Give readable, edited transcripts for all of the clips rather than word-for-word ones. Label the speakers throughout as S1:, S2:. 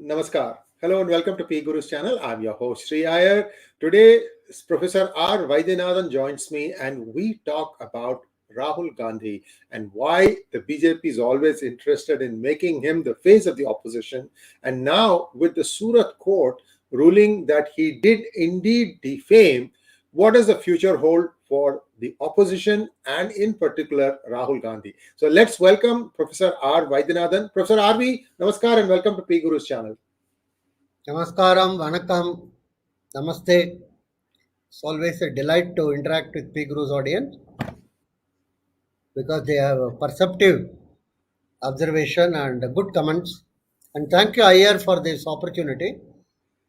S1: Namaskar. Hello and welcome to PGurus channel. I'm your host Sri Iyer. Today, Professor 𝑟𝙤𝙤𝙤𝙤 joins me and we talk about Rahul Gandhi and why the BJP is always interested in making him the face of the opposition. And now, with the Surat court ruling that he did indeed defame, what does the future hold for the opposition and in particular Rahul Gandhi? So let's welcome Professor 𝑟𝙤𝙤𝙤𝙤. Professor RV, namaskar and welcome to PGurus channel.
S2: Namaskaram, Vanakkam, Namaste. It's always a delight to interact with PGurus audience because they have a perceptive observation and good comments. And thank you, Iyer, for this opportunity.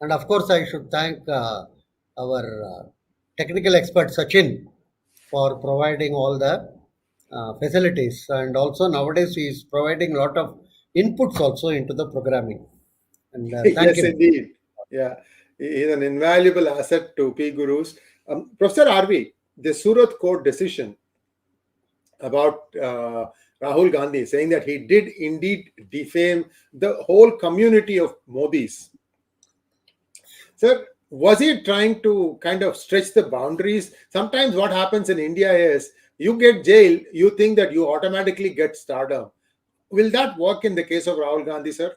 S2: And of course, I should thank our technical expert Sachin for providing all the facilities. And also nowadays he is providing a lot of inputs also into the programming. And thank
S1: Yes,
S2: him.
S1: indeed. Yeah, he is an invaluable asset to PGurus. Professor RV, the Surat court decision about Rahul Gandhi saying that he did indeed defame the whole community of Modis. Sir, was he trying to kind of stretch the boundaries? Sometimes what happens in India is you get jail, you think that you automatically get stardom. Will that work in the case of Rahul Gandhi, sir?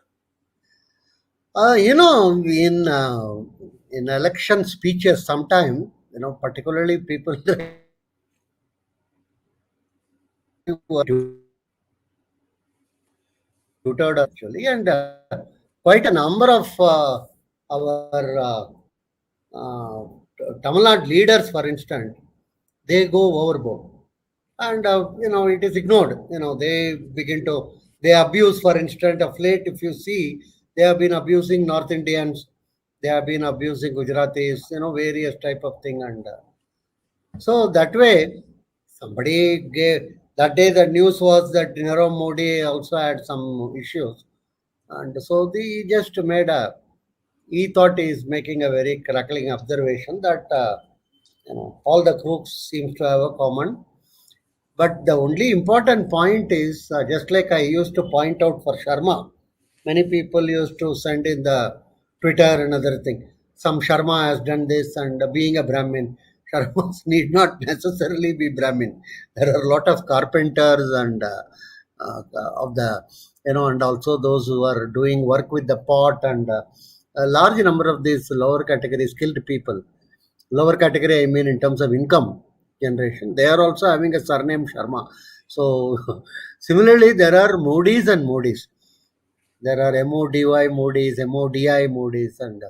S2: In election speeches, sometime particularly people who are tutored actually, and quite a number of our Tamil Nadu leaders, for instance, they go overboard, and it is ignored. They abuse, for instance, of late. If you see, they have been abusing North Indians, they have been abusing Gujaratis, various type of thing, and so that way, somebody gave that day the news was that Nirav Modi also had some issues, and so he just made he thought he is making a very crackling observation that all the crooks seems to have a common. But the only important point is just like I used to point out for Sharma, many people used to send in the Twitter and other thing. Some Sharma has done this, and being a Brahmin, Sharmas need not necessarily be Brahmin. There are a lot of carpenters and of the and also those who are doing work with the pot, and a large number of these lower category skilled people. Lower category, I mean, in terms of income generation, they are also having a surname Sharma. So similarly, there are Modis and Modis. There are MODY Modis, MODI Modis, and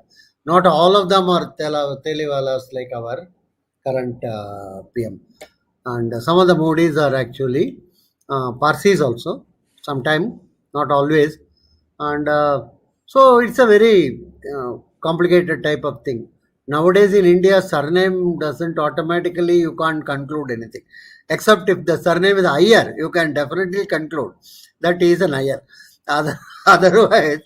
S2: not all of them are Telewalas like our current PM. And some of the Modis are actually Parsis also, sometime, not always. And so it's a very complicated type of thing. Nowadays in India, surname doesn't automatically, you can't conclude anything. Except if the surname is Iyer, you can definitely conclude that he is an Iyer. Otherwise,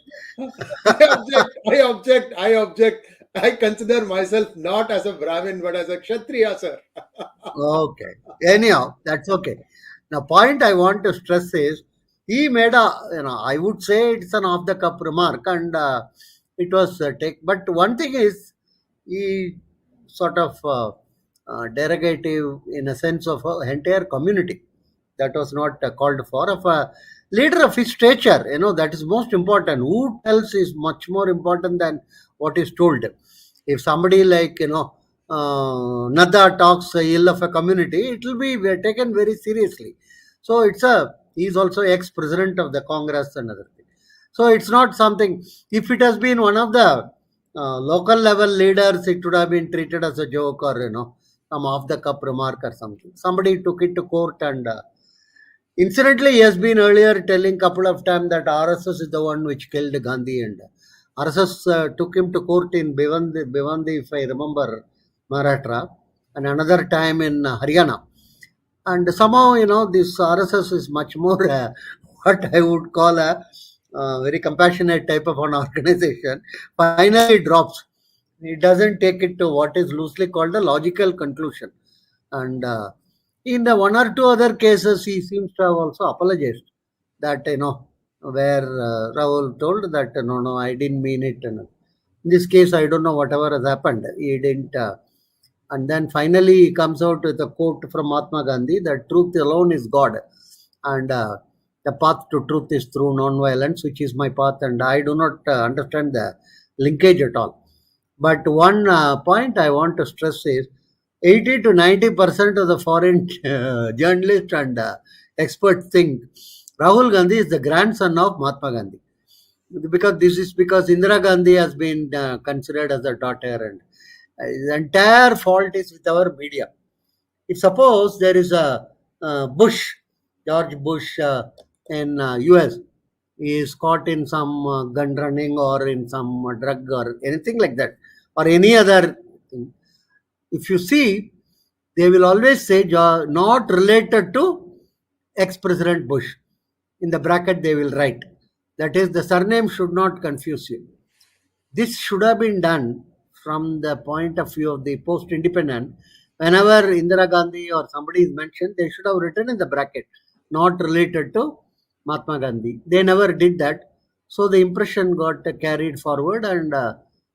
S1: I object. I consider myself not as a Brahmin but as a Kshatriya, sir.
S2: okay. Anyhow, that's okay. Now, point I want to stress is he made I would say it's an off the cuff remark, and it was but one thing is he sort of derogative in a sense of an entire community that was not called for, of a leader of his stature. That is most important. Who tells is much more important than what is told. If somebody like Nada talks ill of a community, it will be taken very seriously. So he's also ex-president of the Congress and other thing. So it's not something. If it has been one of the local level leaders, it would have been treated as a joke or some off the cuff remark or something. Somebody took it to court, and incidentally, he has been earlier telling couple of times that RSS is the one which killed Gandhi, and RSS took him to court in Bhiwandi, if I remember, Maharashtra, and another time in Haryana. And somehow, this RSS is much more what I would call a very compassionate type of an organization. Finally, it drops. It doesn't take it to what is loosely called a logical conclusion. And in the one or two other cases, he seems to have also apologized that, where Rahul told that no, I didn't mean it. And in this case, I don't know whatever has happened. He didn't. And then finally, he comes out with a quote from Mahatma Gandhi that truth alone is God, and the path to truth is through non-violence, which is my path. And I do not understand the linkage at all. But one point I want to stress is 80 to 90% of the foreign journalists and experts think Rahul Gandhi is the grandson of Mahatma Gandhi. Because this is because Indira Gandhi has been considered as a daughter, and the entire fault is with our media. If suppose there is a George Bush in US, he is caught in some gun running or in some drug or anything like that, or any other thing. If you see, they will always say not related to ex-President Bush. In the bracket, they will write. That is, the surname should not confuse you. This should have been done from the point of view of the post-independent. Whenever Indira Gandhi or somebody is mentioned, they should have written in the bracket, not related to Mahatma Gandhi. They never did that. So the impression got carried forward, and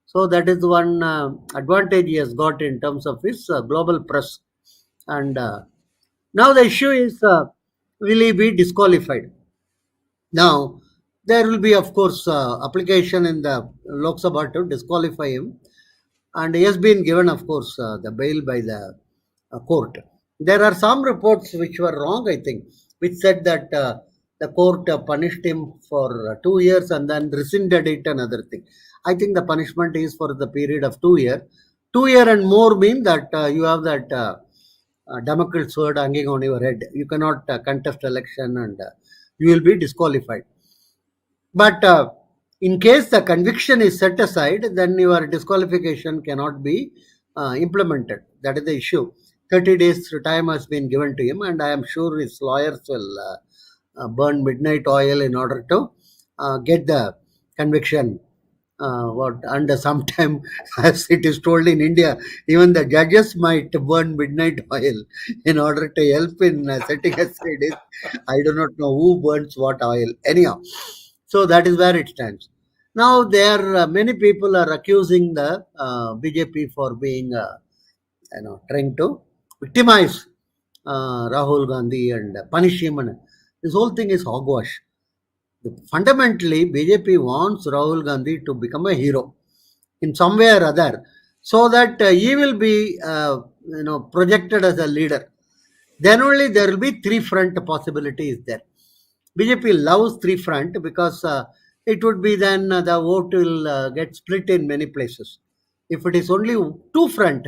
S2: so that is one advantage he has got in terms of his global press. And now the issue is, will he be disqualified? Now, there will be, of course, application in the Lok Sabha to disqualify him, and he has been given, of course, the bail by the court. There are some reports which were wrong, I think, which said that the court punished him for 2 years and then rescinded it, another thing. I think the punishment is for the period of 2 years. 2 year and more mean that you have that Damocles sword hanging on your head. You cannot contest election, and you will be disqualified. But in case the conviction is set aside, then your disqualification cannot be implemented. That is the issue. 30 days time has been given to him, and I am sure his lawyers will burn midnight oil in order to get the conviction. And sometime, as it is told in India, even the judges might burn midnight oil in order to help in setting aside it. I do not know who burns what oil. Anyhow, so that is where it stands. Now, there many people are accusing the BJP for being, trying to victimize Rahul Gandhi and punish him. And this whole thing is hogwash. Fundamentally, BJP wants Rahul Gandhi to become a hero in some way or other, so that he will be, projected as a leader. Then only there will be three front possibilities there. BJP loves three front because it would be then the vote will get split in many places. If it is only two front,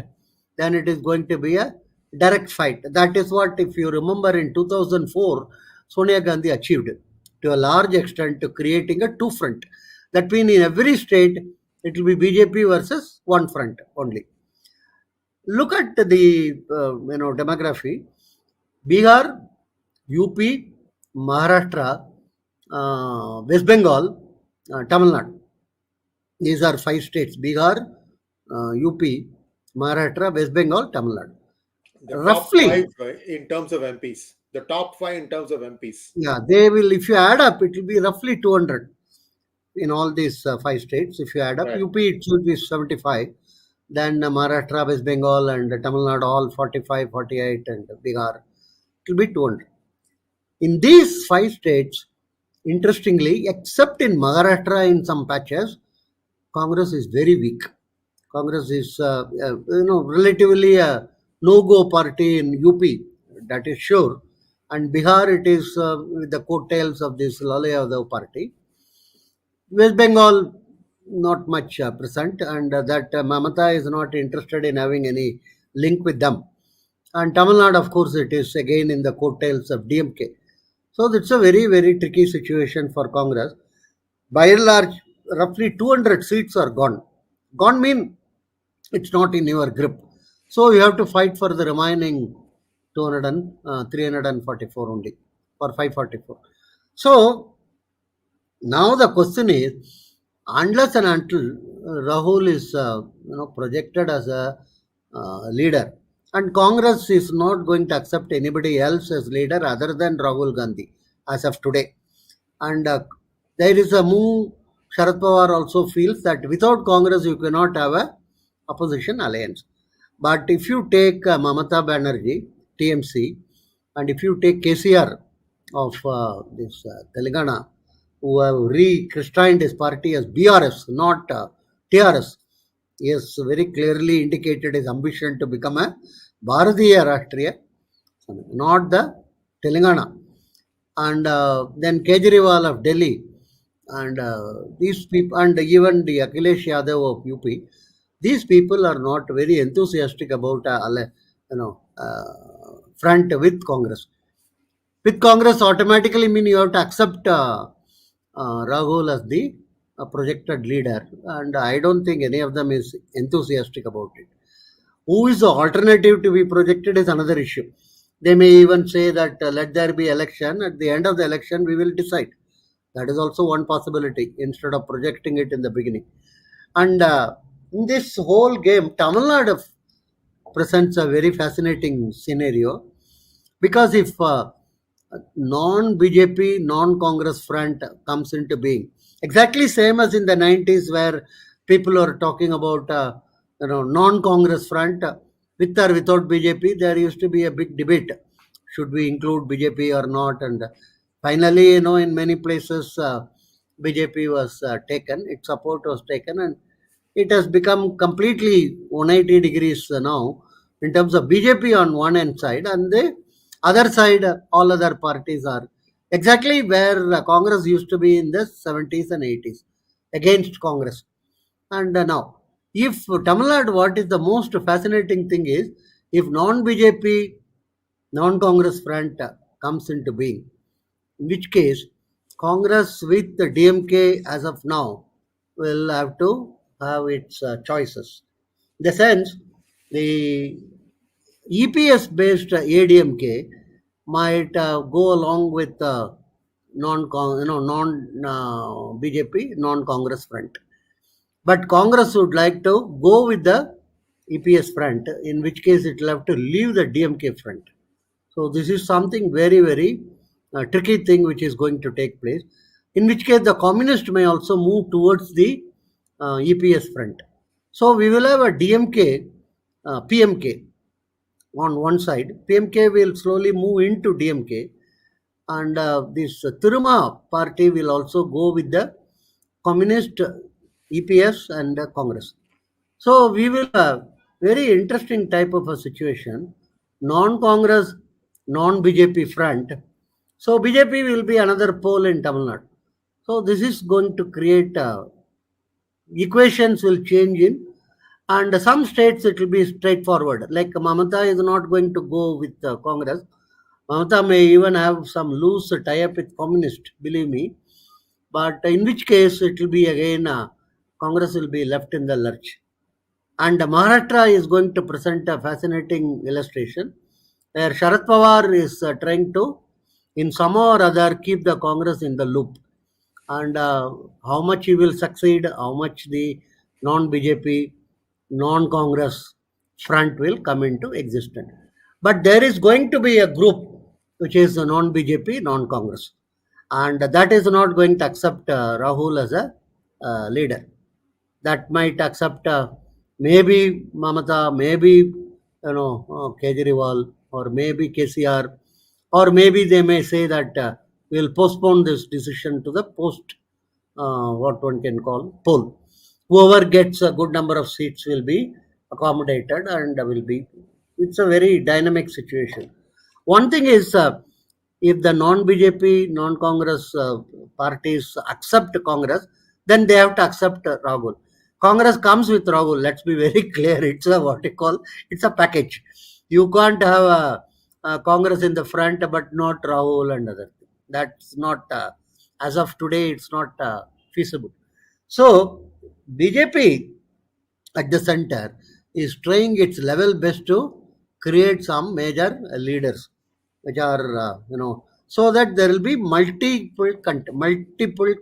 S2: then it is going to be a direct fight. That is what, if you remember, in 2004, Sonia Gandhi achieved to a large extent, to creating a two front. That means in every state, it will be BJP versus one front only. Look at the demography. Bihar, UP, Maharashtra, West Bengal, Tamil Nadu. These are 5 states: Bihar, UP, Maharashtra, West Bengal, Tamil Nadu.
S1: The
S2: Roughly,
S1: top 5 in terms of MPs. The top 5 in terms of MPs.
S2: yeah, they will. If you add up, it will be roughly 200 in all these 5 states. If you add up,
S1: Right.
S2: UP it should be 75. Then Maharashtra, West Bengal, and Tamil Nadu all 45, 48, and Bihar it will be 200. In these 5 states, interestingly, except in Maharashtra in some patches, Congress is very weak. Congress is, relatively a no-go party in UP, that is sure. And Bihar, it is with the coattails of this Lalu Yadav party. West Bengal, not much present, and that Mamata is not interested in having any link with them. And Tamil Nadu, of course, it is again in the coattails of DMK. So it's a very, very tricky situation for Congress. By and large, roughly 200 seats are gone. Gone mean it's not in your grip. So you have to fight for the remaining 344 only, or 544. So now the question is, unless and until Rahul is projected as a leader, and Congress is not going to accept anybody else as leader other than Rahul Gandhi as of today, and There is a move. Sharad Pawar also feels that without Congress you cannot have a opposition alliance. But if you take Mamata Banerjee, TMC, and if you take KCR of this Telangana, who have re-christianed his party as BRS, not TRS, he has very clearly indicated his ambition to become a Bharatiya Rashtriya, not the Telangana. And then Kejriwal of Delhi, and these people, and even the Akhilesh Yadav of UP, these people are not very enthusiastic about front with Congress. With Congress, automatically mean you have to accept Rahul as the projected leader, and I don't think any of them is enthusiastic about it. Who is the alternative to be projected is another issue. They may even say that let there be election. At the end of the election, we will decide. That is also one possibility instead of projecting it in the beginning. And in this whole game, Tamil Nadu presents a very fascinating scenario, because if non-BJP, non-Congress front comes into being, exactly same as in the 90s where people are talking about non-Congress front with or without BJP, there used to be a big debate. Should we include BJP or not? And finally, in many places, BJP was taken, its support was taken, and it has become completely 180 degrees now in terms of BJP on one end side, and the other side, all other parties are exactly where Congress used to be in the 70s and 80s against Congress. And now, if Tamil Nadu, what is the most fascinating thing is, if non-BJP, non-Congress front comes into being, in which case Congress with the DMK as of now will have to have its choices. In the sense, the EPS based ADMK might go along with non BJP, non Congress front. But Congress would like to go with the EPS front, in which case it will have to leave the DMK front. So this is something very, very tricky thing which is going to take place, in which case the communist may also move towards the EPS front. So we will have a DMK, PMK on one side. PMK will slowly move into DMK, and this Tiruma party will also go with the communist EPS and Congress. So we will have very interesting type of a situation, non-Congress, non-BJP front. So BJP will be another pole in Tamil Nadu. So this is going to create equations will change in, and some states it will be straightforward. Like Mamata is not going to go with Congress. Mamata may even have some loose tie-up with communist, believe me. But in which case it will be again Congress will be left in the lurch. And Maharashtra is going to present a fascinating illustration where Sharad Pawar is trying to, in some or other, keep the Congress in the loop. And how much he will succeed, how much the non-BJP, non-Congress front will come into existence. But there is going to be a group which is non-BJP, non-Congress. And that is not going to accept Rahul as a leader. That might accept maybe Mamata, maybe Kejriwal, or maybe KCR, or maybe they may say that we'll postpone this decision to the post, what one can call poll. Whoever gets a good number of seats will be accommodated, and will be. It's a very dynamic situation. One thing is, if the non-BJP, non-Congress parties accept Congress, then they have to accept Rahul. Congress comes with Rahul. Let's be very clear. It's a what you call. It's a package. You can't have a Congress in the front, but not Rahul and other thing. That's not as of today. It's not feasible. So BJP at the center is trying its level best to create some major leaders, which are so that there will be multiple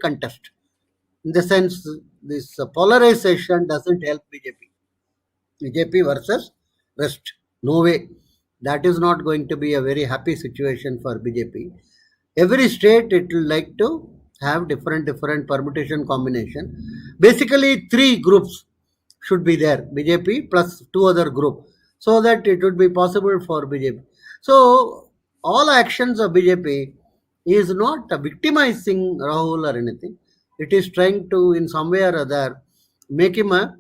S2: contest. In the sense, this polarization doesn't help BJP. BJP versus rest. No way. That is not going to be a very happy situation for BJP. Every state it will like to have different permutation combination. Basically, three groups should be there: BJP plus two other group, so that it would be possible for BJP. So all actions of BJP is not victimizing Rahul or anything. It is trying to, in some way or other, make him a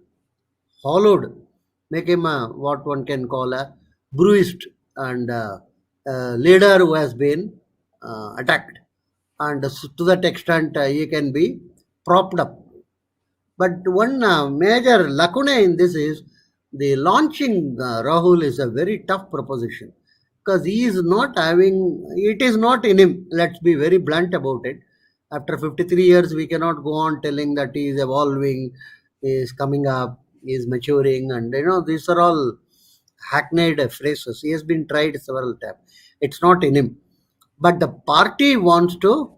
S2: hollowed, make him a what one can call a bruised and leader who has been attacked, and to that extent he can be propped up. But one major lacuna in this is the launching Rahul is a very tough proposition, because he is not having, it is not in him. Let's be very blunt about it. After 53 years, we cannot go on telling that he is evolving, he is coming up, he is maturing, and these are all hackneyed phrases. He has been tried several times. It's not in him. But the party wants to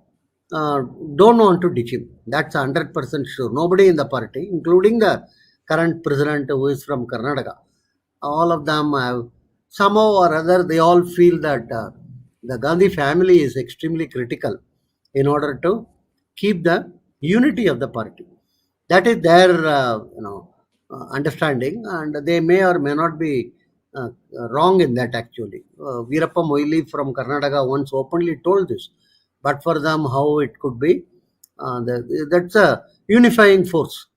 S2: don't want to ditch him. That's 100% sure. Nobody in the party, including the current president who is from Karnataka, all of them have somehow or other, they all feel that the Gandhi family is extremely critical in order to keep the unity of the party. That is their understanding, and they may or may not be wrong in that. Actually, Veerappa Moily from Karnataka once openly told this. But for them, how it could be, that's a unifying force.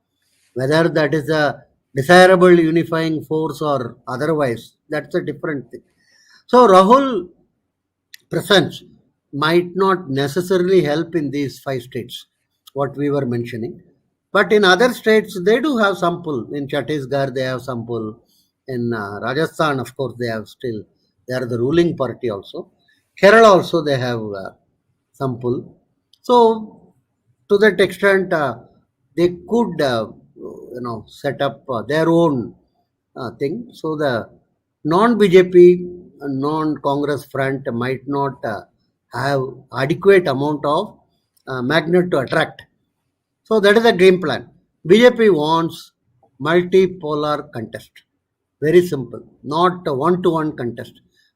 S2: Whether that is a desirable unifying force or otherwise, that's a different thing. So Rahul presence might not necessarily help in these five states, what we were mentioning. But in other states, they do have some pull. In Chhattisgarh, they have some pull. In Rajasthan, of course, they have still, they are the ruling party also. Kerala also, they have some pull. So, to that extent, they could, set up their own thing. So, the non-BJP, non-Congress front might not have adequate amount of magnet to attract. So that is the game plan. BJP wants multipolar contest. Very simple, not a one-to-one contest.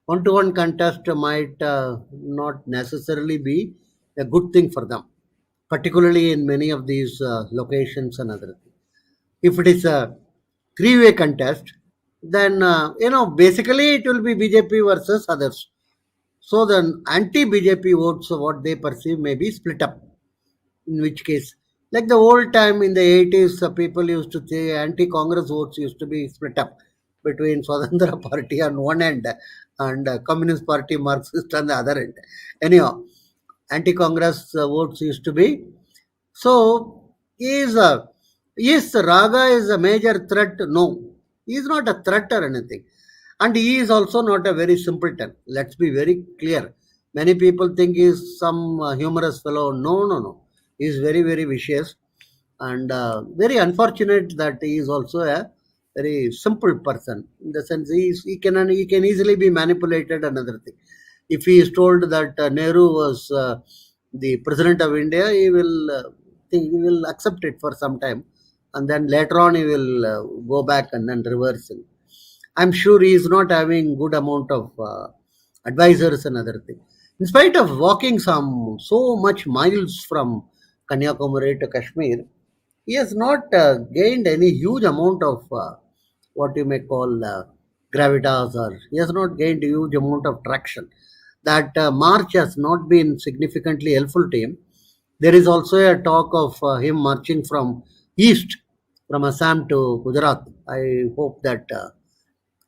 S2: One-to-one contest might not necessarily be a good thing for them, particularly in many of these locations and other things. If it is a three-way contest, then basically it will be BJP versus others. So the anti-BJP votes, what they perceive, may be split up. In which case, like the old time in the 80s, people used to say anti-Congress votes used to be split up between Swadhantra Party on one end and Communist Party Marxist on the other end. Anyhow, anti-Congress votes used to be. So, is RaGa is a major threat? No, he is not a threat or anything. And he is also not a very simpleton. Let's be very clear. Many people think he is some humorous fellow. No. He is very, very vicious, and very unfortunate that he is also a very simple person. In the sense, he can easily be manipulated. Another thing, if he is told that Nehru was the president of India, he will accept it for some time, and then later on he will go back and then reverse it. I'm sure he is not having good amount of advisors and other things. In spite of walking so much miles from Kanyakumari to Kashmir, he has not gained any huge amount of what you may call gravitas, or he has not gained a huge amount of traction. That march has not been significantly helpful to him. There is also a talk of him marching from east, from Assam to Gujarat. I hope that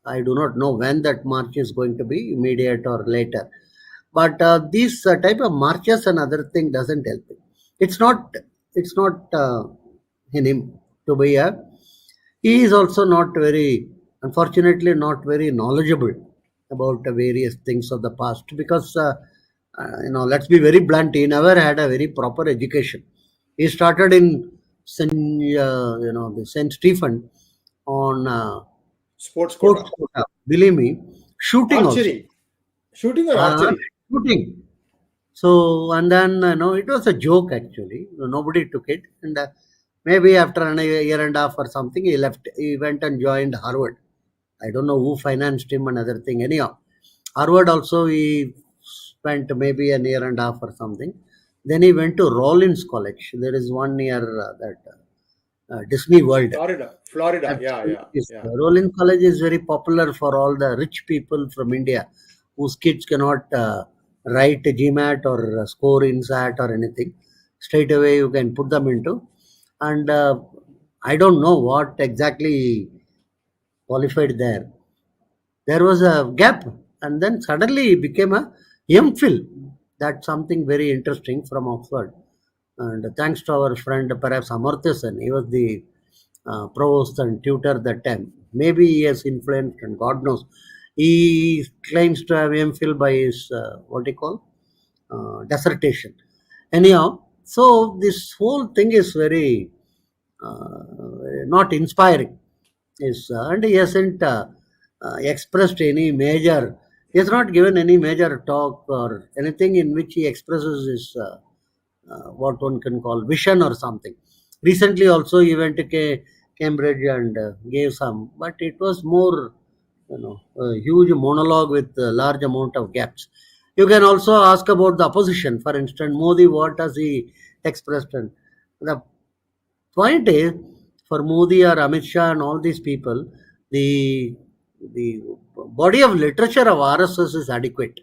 S2: I do not know when that march is going to be, immediate or later. But these type of marches and other thing doesn't help him. It's not in him to be a. He is also not very, unfortunately, not very knowledgeable about the various things of the past, because let's be very blunt. He never had a very proper education. He started in the Saint Stephen on
S1: Sports
S2: sports
S1: quota.
S2: quota. Believe me, shooting also.
S1: Archery. Shooting or archery?
S2: Shooting. So, and then, it was a joke actually. Nobody took it. And maybe after a year and a half or something, he left. He went and joined Harvard. I don't know who financed him, another thing. Anyhow, Harvard also, he spent maybe a year and a half or something. Then he went to Rollins College. There is one near Disney World.
S1: Florida.
S2: Yes, Rollins College is very popular for all the rich people from India whose kids cannot write GMAT or score INSAT or anything. Straight away you can put them into. And I don't know what exactly qualified there. There was a gap, and then suddenly it became a MPhil. That's something very interesting from Oxford. And thanks to our friend, perhaps Amartya Sen, he was the provost and tutor that time. Maybe he has influenced, and God knows. He claims to have MPhil by his dissertation. Anyhow, so this whole thing is very not inspiring. And he hasn't expressed any major. He has not given any major talk or anything in which he expresses his what one can call vision or something. Recently, also he went to Cambridge and gave some, but it was more, a huge monologue with a large amount of gaps. You can also ask about the opposition. For instance, Modi, what has he expressed? And the point is, for Modi or Amit Shah and all these people, the body of literature of RSS is adequate.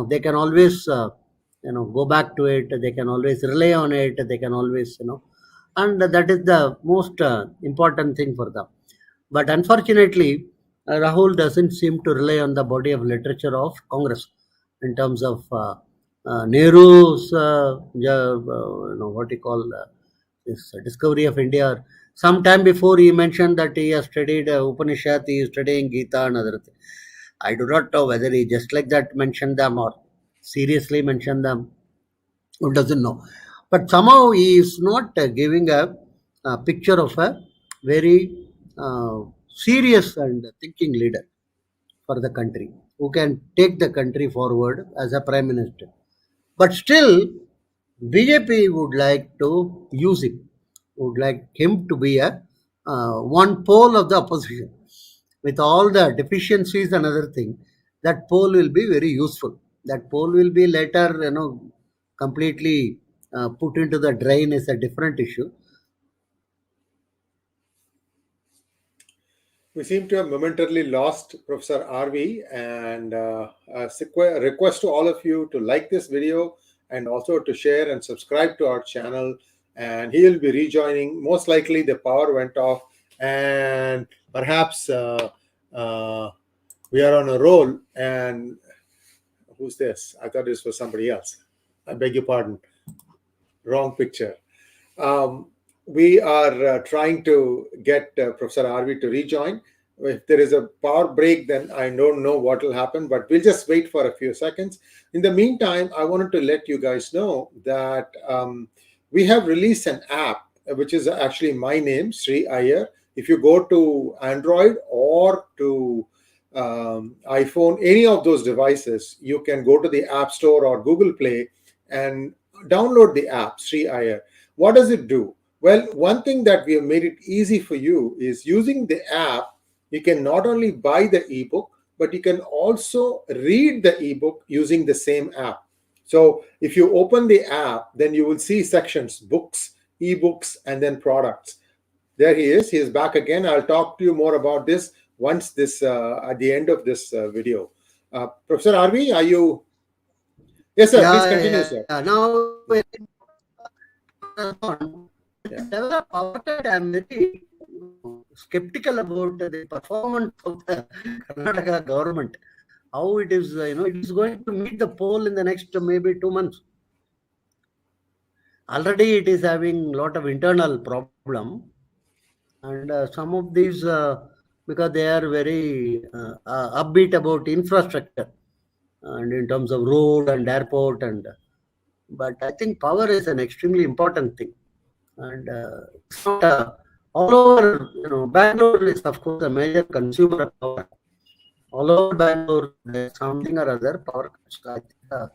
S2: They can always go back to it. They can always rely on it. They can always and that is the most important thing for them. But unfortunately, Rahul doesn't seem to rely on the body of literature of Congress in terms of Nehru's what you call this discovery of India. Sometime before he mentioned that he has studied Upanishad, he is studying Gita and other things. I do not know whether he just like that mentioned them or seriously mentioned them. Who doesn't know? But somehow he is not giving a picture of a very serious and thinking leader for the country who can take the country forward as a prime minister. But still, BJP would like to use him, would like him to be a one pole of the opposition. With all the deficiencies and other thing, that pole will be very useful. That pole will be later, completely put into the drain is a different issue.
S1: We seem to have momentarily lost Professor RV, and a request to all of you to like this video and also to share and subscribe to our channel. And he will be rejoining. Most likely the power went off, and perhaps we are on a roll. And who's this? I thought this was somebody else. I beg your pardon. Wrong picture. We are trying to get Professor RV to rejoin. If there is a power break, then I don't know what will happen, but we'll just wait for a few seconds. In the meantime, I wanted to let you guys know that we have released an app, which is actually my name, 𝙒𝙗𝙗𝘅 Iyer. If you go to Android or to iPhone, any of those devices, you can go to the App Store or Google Play and download the app, 𝙒𝙗𝙗𝘅 Iyer. What does it do? Well, one thing that we have made it easy for you is using the app, you can not only buy the ebook, but you can also read the ebook using the same app. So if you open the app, then you will see sections, books, ebooks, and then products. There he is. He is back again. I'll talk to you more about this once this at the end of this video. Professor RV, are you? Yes, sir. Please continue, sir.
S2: Now, I'm very skeptical about the performance of the Karnataka government. How it is, it is going to meet the poll in the next maybe 2 months. Already it is having a lot of internal problem, and some of these because they are very upbeat about infrastructure and in terms of road and airport, but I think power is an extremely important thing, and it's not all over. Bangalore is of course a major consumer of power. All over Bangalore, there's something or other power cuts. I think,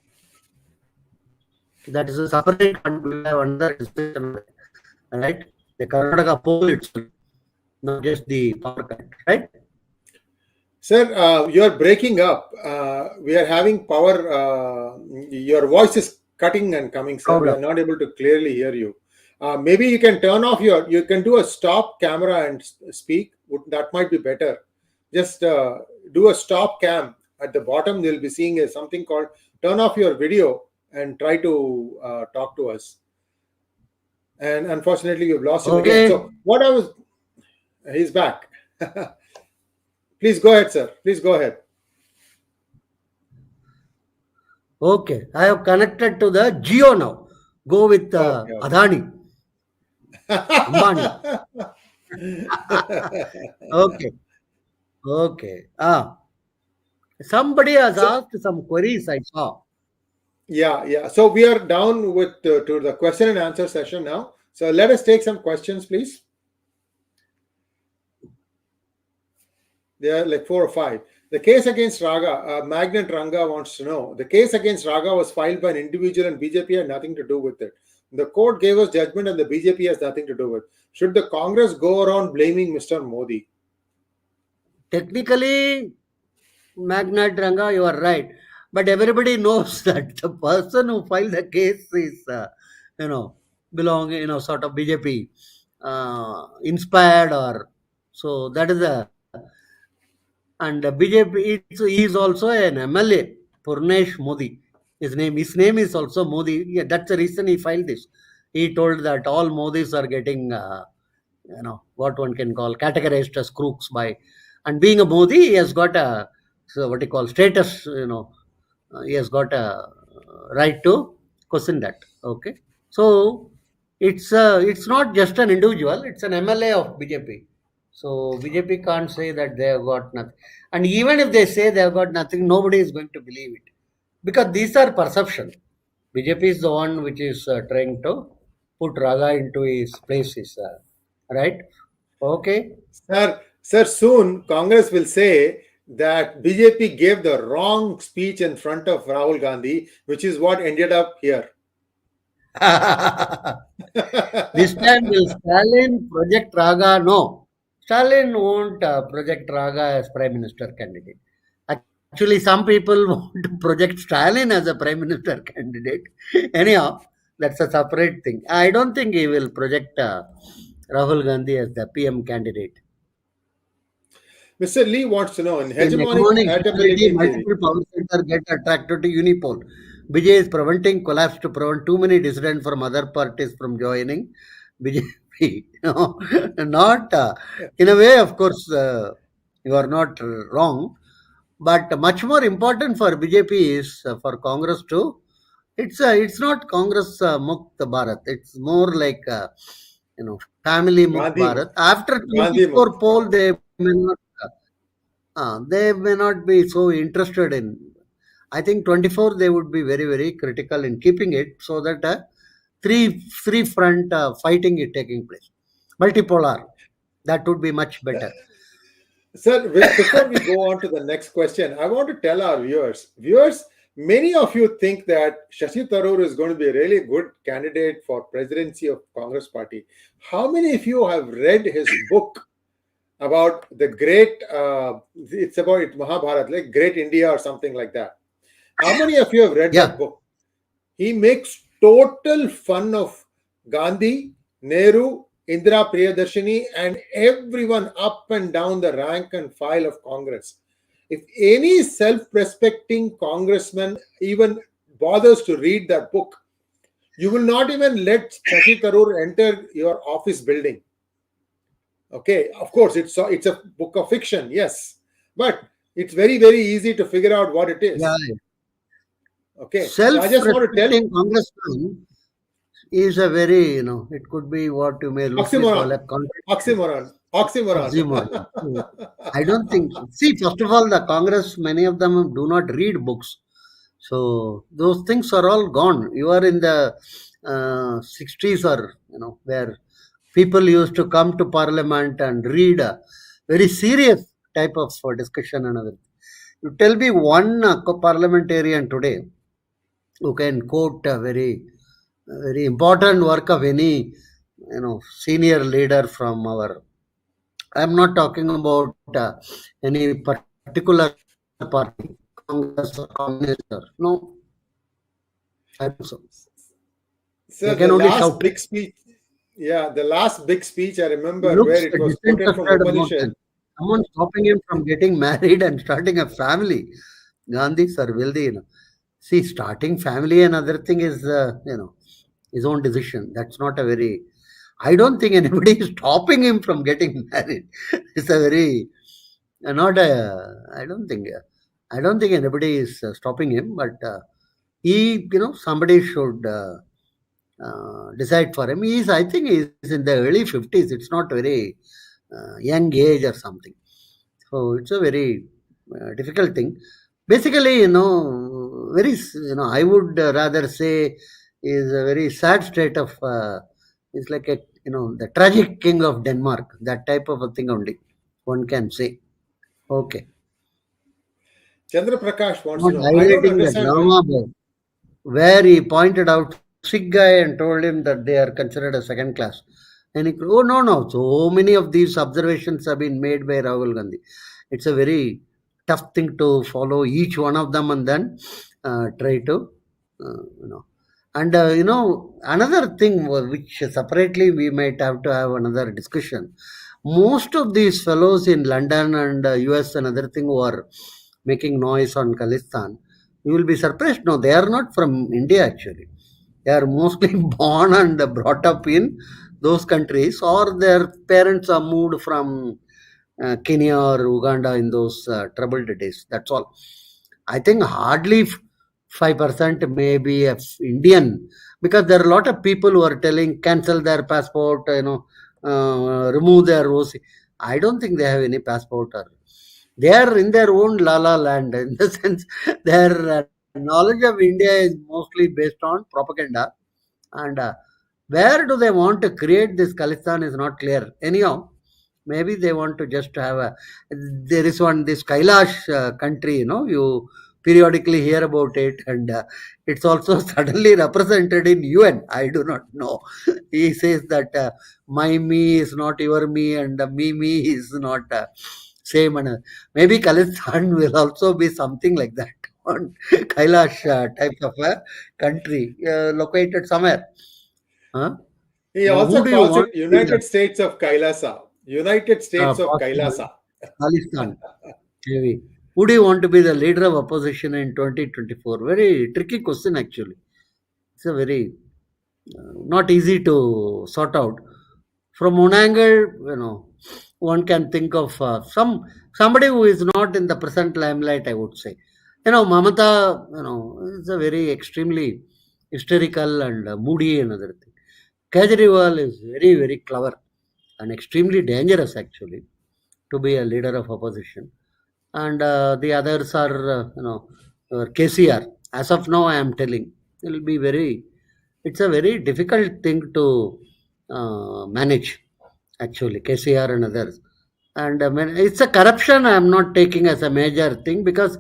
S2: that is a separate and we have another discussion, right? The Karnataka poll itself, not just the power cut, right?
S1: Sir, you are breaking up. We are having power. Your voice is cutting and coming, sir. We
S2: Hold
S1: are
S2: up.
S1: not able to clearly hear you. Maybe you can turn off you can do a stop camera and speak. That might be better. Just do a stop cam. At the bottom, they'll be seeing something called turn off your video and try to talk to us. And unfortunately, we've lost him again.
S2: Okay.
S1: So he's back. Please go ahead, sir. Please go ahead.
S2: Okay. I have connected to the Geo now. Go with
S1: Okay.
S2: Adani. Ambani. Okay. Okay. Somebody has asked some queries I saw.
S1: Yeah. So we are down with to the question and answer session now. So let us take some questions, please. There are like 4 or 5. The case against RaGa, Magnet Ranga wants to know. The case against RaGa was filed by an individual and BJP had nothing to do with it. The court gave us judgment and the BJP has nothing to do with it. Should the Congress go around blaming Mr. Modi?
S2: Technically, Magnet Ranga, you are right. But everybody knows that the person who filed the case is, belong, sort of BJP inspired or so. That is and BJP he is also an MLA, Purnesh Modi. His name is also Modi. Yeah, that's the reason he filed this. He told that all Modis are getting, what one can call categorized as crooks by, and being a Modi, he has got a what you call status. He has got a right to question that. Okay, so it's not just an individual; it's an MLA of BJP. So BJP can't say that they have got nothing, and even if they say they have got nothing, nobody is going to believe it because these are perception. BJP is the one which is trying to put RaGa into his places, right? Okay.
S1: Sir, soon Congress will say that BJP gave the wrong speech in front of Rahul Gandhi, which is what ended up here.
S2: This time will Stalin project RaGa? No. Stalin won't project RaGa as Prime Minister candidate. Actually, some people want to project Stalin as a Prime Minister candidate. Anyhow, that's a separate thing. I don't think he will project Rahul Gandhi as the PM candidate.
S1: Mr. Lee wants to know in
S2: In
S1: hegemonic
S2: hegemonic
S1: actability theory.
S2: multiple power centers get attracted to unipole. BJ is preventing collapse to prevent too many dissidents from other parties from joining BJP. Not in a way, of course, you are not wrong, but much more important for BJP is for Congress to. It's not Congress Mukt Bharat. It's more like family Mukt
S1: Gandhi,
S2: Bharat. After
S1: Gandhi
S2: 24
S1: Mukt.
S2: poll, they may not be so interested in. I think 24 they would be very, very critical in keeping it so that three front fighting is taking place. Multipolar, that would be much better.
S1: Sir, before we go on to the next question, I want to tell our viewers, many of you think that Shashi Tharoor is going to be a really good candidate for presidency of Congress party. How many of you have read his book about the great, it's about Mahabharata, like Great India or something like that? How many of you have read that book? He makes total fun of Gandhi, Nehru, Indira Priyadarshini, and everyone up and down the rank and file of Congress. If any self-respecting congressman even bothers to read that book, you will not even let Shashi Tharoor enter your office building. Okay, of course, it's a book of fiction, yes, but it's very, very easy to figure out what it is.
S2: Yeah.
S1: Okay, so I just want to tell you,
S2: congressman is a very, it could be what you may loosely call a
S1: oxymoron.
S2: I don't think so. See, first of all, the Congress, many of them do not read books. So those things are all gone. You are in the 60s or, where people used to come to parliament and read a very serious type of discussion and other. You tell me one parliamentarian today who can quote a very, very important work of any, senior leader from our. I'm not talking about any particular party, Congress or Communist. No. I don't so.
S1: So
S2: They can
S1: the
S2: only
S1: last
S2: shout.
S1: big speech, yeah, the last big speech I remember
S2: Looks
S1: where it was quoted from
S2: disinterested about
S1: Upanishad.
S2: them. Someone stopping him from getting married and starting a family. Gandhis are wealthy, See, starting family, another thing is, his own decision. That's not a very. I don't think anybody is stopping him from getting married. It's a very not a. I don't think anybody is stopping him, but somebody should decide for him. I think, he's in the early 50s. It's not very young age or something. So it's a very difficult thing. Basically, I would rather say is a very sad state of. It's like the tragic king of Denmark. That type of a thing only one can say. Okay,
S1: Chandra Prakash wants to
S2: not
S1: know. I don't
S2: highlighting the
S1: understand why.
S2: drama where he pointed out Sikh guy and told him that they are considered a second class. And he, oh no, no. So many of these observations have been made by Rahul Gandhi. It's a very tough thing to follow each one of them and then try to, you know. And another thing which separately we might have to have another discussion. Most of these fellows in London and US and other thing who are making noise on Khalistan, you will be surprised. No, they are not from India actually. They are mostly born and brought up in those countries, or their parents are moved from Kenya or Uganda in those troubled days. That's all. I think hardly 5% may be of Indian, because there are a lot of people who are telling cancel their passport, remove their OC. I don't think they have any passport, or they are in their own la la land, in the sense their knowledge of India is mostly based on propaganda. And where do they want to create this Khalistan is not clear. Anyhow, maybe they want to just have a. There is one this Kailash country, you periodically hear about it, and it's also suddenly represented in UN. I do not know. He says that my me is not your me, and me is not same. And maybe Khalistan will also be something like that. On Kailash type of a country located somewhere. Huh?
S1: He
S2: Who
S1: also
S2: do you
S1: calls
S2: want
S1: it
S2: to be the
S1: United States of Kailasa. United States of
S2: possible
S1: Kailasa.
S2: Khalistan? Maybe. Who do you want to be the leader of opposition in 2024? Very tricky question, actually. It's a very not easy to sort out. From one angle, one can think of somebody who is not in the present limelight, I would say. Mamata, is a very extremely hysterical and moody another thing. Kejriwal is very, very clever and extremely dangerous, actually, to be a leader of opposition. And the others are, KCR. As of now, I am telling, it will be very. It's a very difficult thing to manage, actually, KCR and others. And it's a corruption. I am not taking as a major thing, because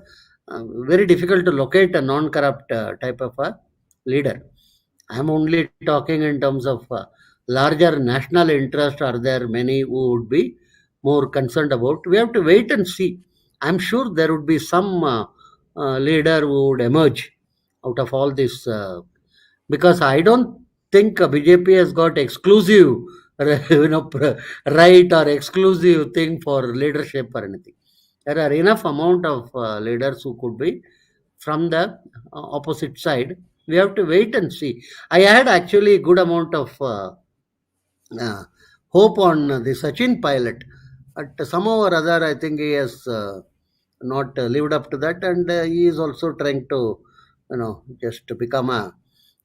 S2: very difficult to locate a non-corrupt type of a leader. I am only talking in terms of larger national interest. Are there many who would be more concerned about? We have to wait and see. I'm sure there would be some leader who would emerge out of all this, because I don't think BJP has got exclusive, right or exclusive thing for leadership or anything. There are enough amount of leaders who could be from the opposite side. We have to wait and see. I had actually good amount of uh, hope on the Sachin pilot, but somehow or other, I think he has not lived up to that, and he is also trying to, just to become a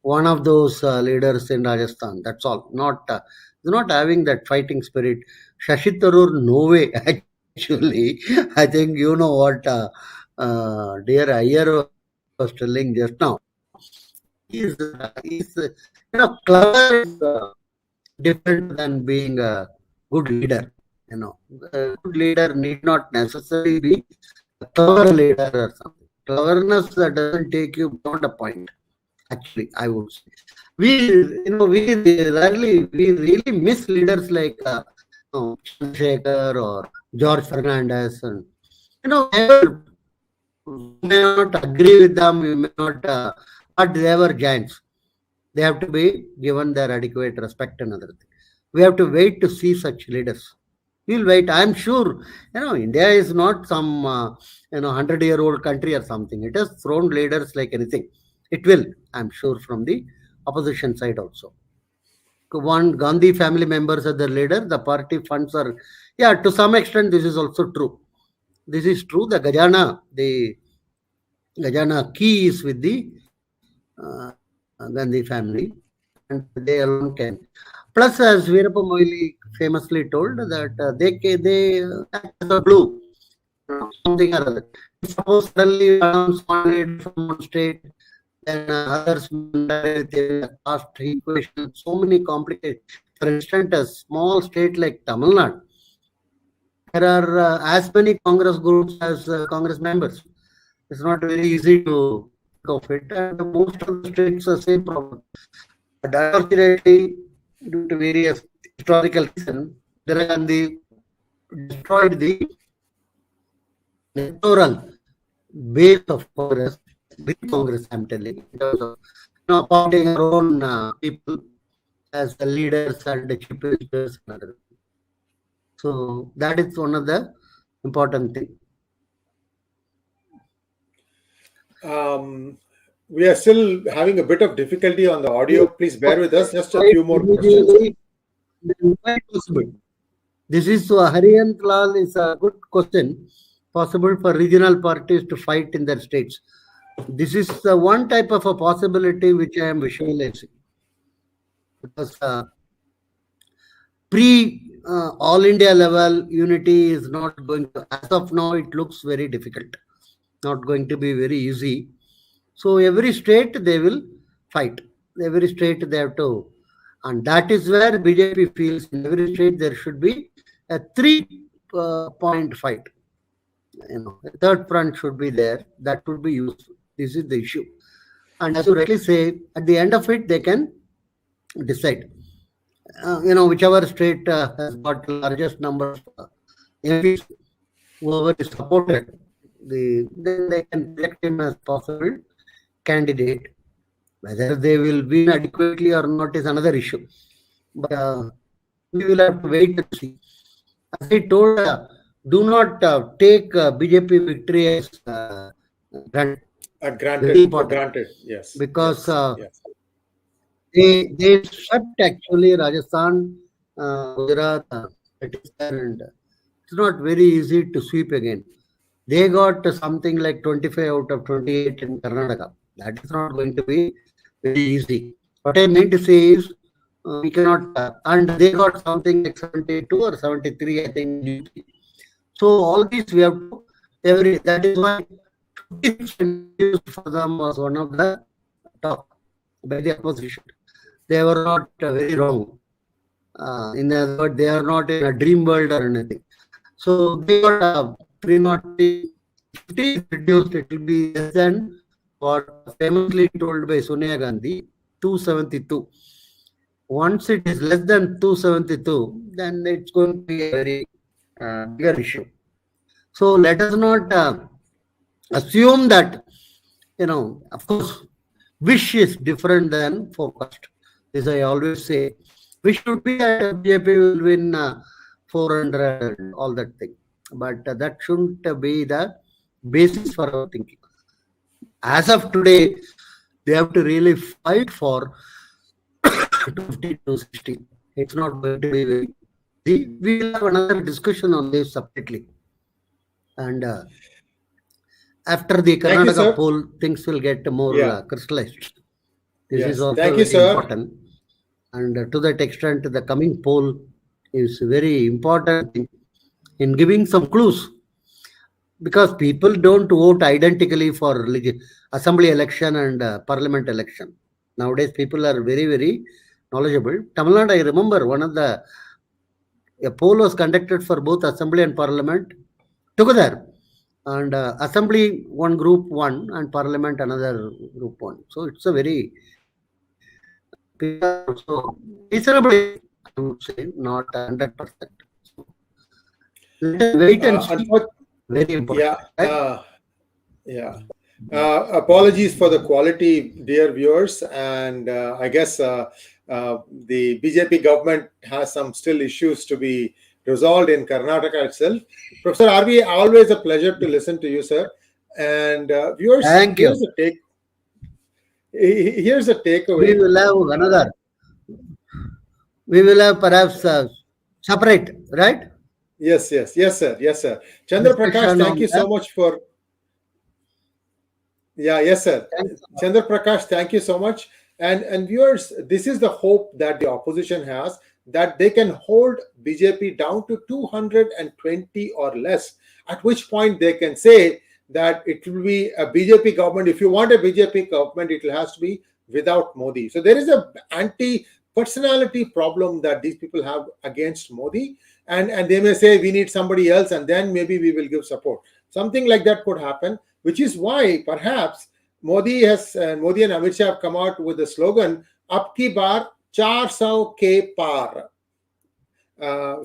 S2: one of those leaders in Rajasthan. That's all. He's not having that fighting spirit. Shashi Tharoor, no way. Actually, I think what dear Iyer was telling just now. Clever is different than being a good leader. A good leader need not necessarily be a clever leader or something. Cleverness doesn't take you beyond a point. Actually, I would say we really miss leaders like Chandrasekhar or George Fernandez, and they were, we may not agree with them, we may not but they were giants. They have to be given their adequate respect and other thing. We have to wait to see such leaders. We'll wait. I'm sure, India is not some, 100-year-old country or something. It has thrown leaders like anything. It will, I'm sure, from the opposition side also. One Gandhi family members are the leader. The party funds are, yeah, to some extent, this is also true. This is true. The Gajana key is with the Gandhi family, and they alone can. Plus, as Veerappa Moily famously told, that they act as a glue, something or other. Suppose suddenly announce one leader from one state, then others past equation, so many complicated. For instance, a small state like Tamil Nadu, there are as many Congress groups as Congress members. It's not very easy to think of it, and most of the states are same problem. But unfortunately, due to various historical reasons, Gandhi destroyed the electoral base of Congress, with Congress, I'm telling you, in terms of appointing our own people as the leaders and the chief ministers. So that is one of the important things.
S1: We are still having a bit of difficulty on the audio. Please bear with us. Just a few more questions.
S2: This is Hariyant Lal is a good question. Possible for regional parties to fight in their states. This is one type of a possibility which I am visualizing. Because all India level unity is not going to, as of now, it looks very difficult. Not going to be very easy. So every state they will fight. Every state they have to, and that is where BJP feels in every state there should be a 3-point fight. A third front should be there. That would be useful. This is the issue. And as you rightly say, at the end of it, they can decide. Whichever state has got the largest number of MPs, whoever is supported, then they can select him as possible candidate. Whether they will win adequately or not is another issue. But we will have to wait and see. As I told, do not take BJP victory as granted.
S1: Granted, yes.
S2: Because
S1: yes.
S2: They swept actually Rajasthan, Gujarat, and it's not very easy to sweep again. They got something like 25 out of 28 in Karnataka. That is not going to be very easy. What I mean to say is, we cannot, and they got something like 72 or 73, I think. So all these we have to, that is why for them was one of the top by the opposition. They were not very wrong. In other words, they are not in a dream world or anything. So they got 350 reduced, it will be less than what famously told by Sonia Gandhi, 272. Once it is less than 272, then it's going to be a very bigger issue. So let us not assume that, of course, wish is different than forecast. As I always say, wish should be that BJP will win 400 and all that thing. But that shouldn't be the basis for our thinking. As of today, they have to really fight for 50 to 60. It's not going to be very easy. We will have another discussion on this separately. And after the Karnataka poll, things will get more crystallized. This is also very important. And to that extent, the coming poll is very important in giving some clues. Because people don't vote identically for assembly election and parliament election. Nowadays, people are very, very knowledgeable. Tamil Nadu, I remember one of a poll was conducted for both assembly and parliament together. And assembly, one group won, and parliament, another group won. So it's a very reasonably, I would say, not 100%. So, let us wait and see. Very important.
S1: Yeah. Apologies for the quality, dear viewers, and I guess the BJP government has some still issues to be resolved in Karnataka itself. Professor RV, always a pleasure to listen to you, sir. And viewers,
S2: Thank you.
S1: here's a
S2: We
S1: takeaway.
S2: will have another. We will have perhaps separate, right?
S1: Yes, yes, yes, sir, yes, sir. Chandra Prakash,
S2: Discussion
S1: thank
S2: on
S1: you
S2: that.
S1: so much for. Yeah, yes, sir.
S2: Thanks.
S1: Chandra Prakash, thank you so much. And viewers, this is the hope that the opposition has, that they can hold BJP down to 220 or less, at which point they can say that it will be a BJP government. If you want a BJP government, it has to be without Modi. So there is a anti-personality problem that these people have against Modi, and they may say we need somebody else, and then maybe we will give support. Something like that could happen, which is why perhaps Modi and Amit Shah have come out with the slogan "Abki baar 400 paar."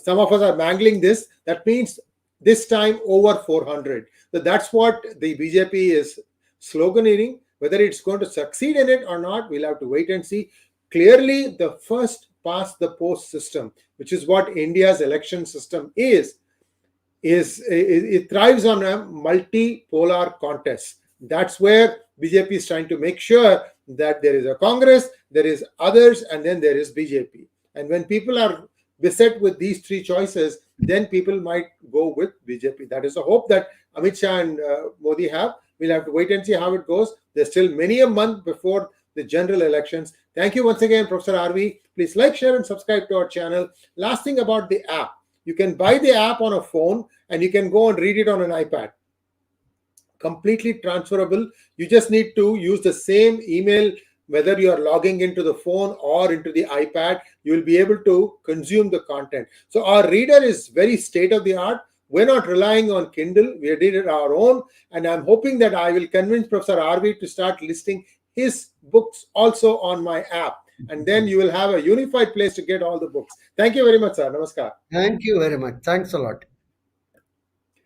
S1: Some of us are mangling this. That means this time over 400. So that's what the BJP is sloganeering. Whether it's going to succeed in it or not, we'll have to wait and see. Clearly, the first past the post system, which is what India's election system is it thrives on a multipolar contest. That's where BJP is trying to make sure that there is a Congress, there is others, and then there is BJP. And when people are beset with these three choices, then people might go with BJP. That is a hope that Amit Shah and Modi have. We'll have to wait and see how it goes. There's still many a month before the general elections. Thank you once again, Professor RV. Please like, share, and subscribe to our channel. Last thing about the app. You can buy the app on a phone and you can go and read it on an iPad. Completely transferable. You just need to use the same email, whether you are logging into the phone or into the iPad, you will be able to consume the content. So our reader is very state of the art. We're not relying on Kindle. We did it our own. And I'm hoping that I will convince Professor RV to start listing his books also on my app. And then you will have a unified place to get all the books. Thank you very much, sir. Namaskar.
S2: Thank you very much. Thanks a lot.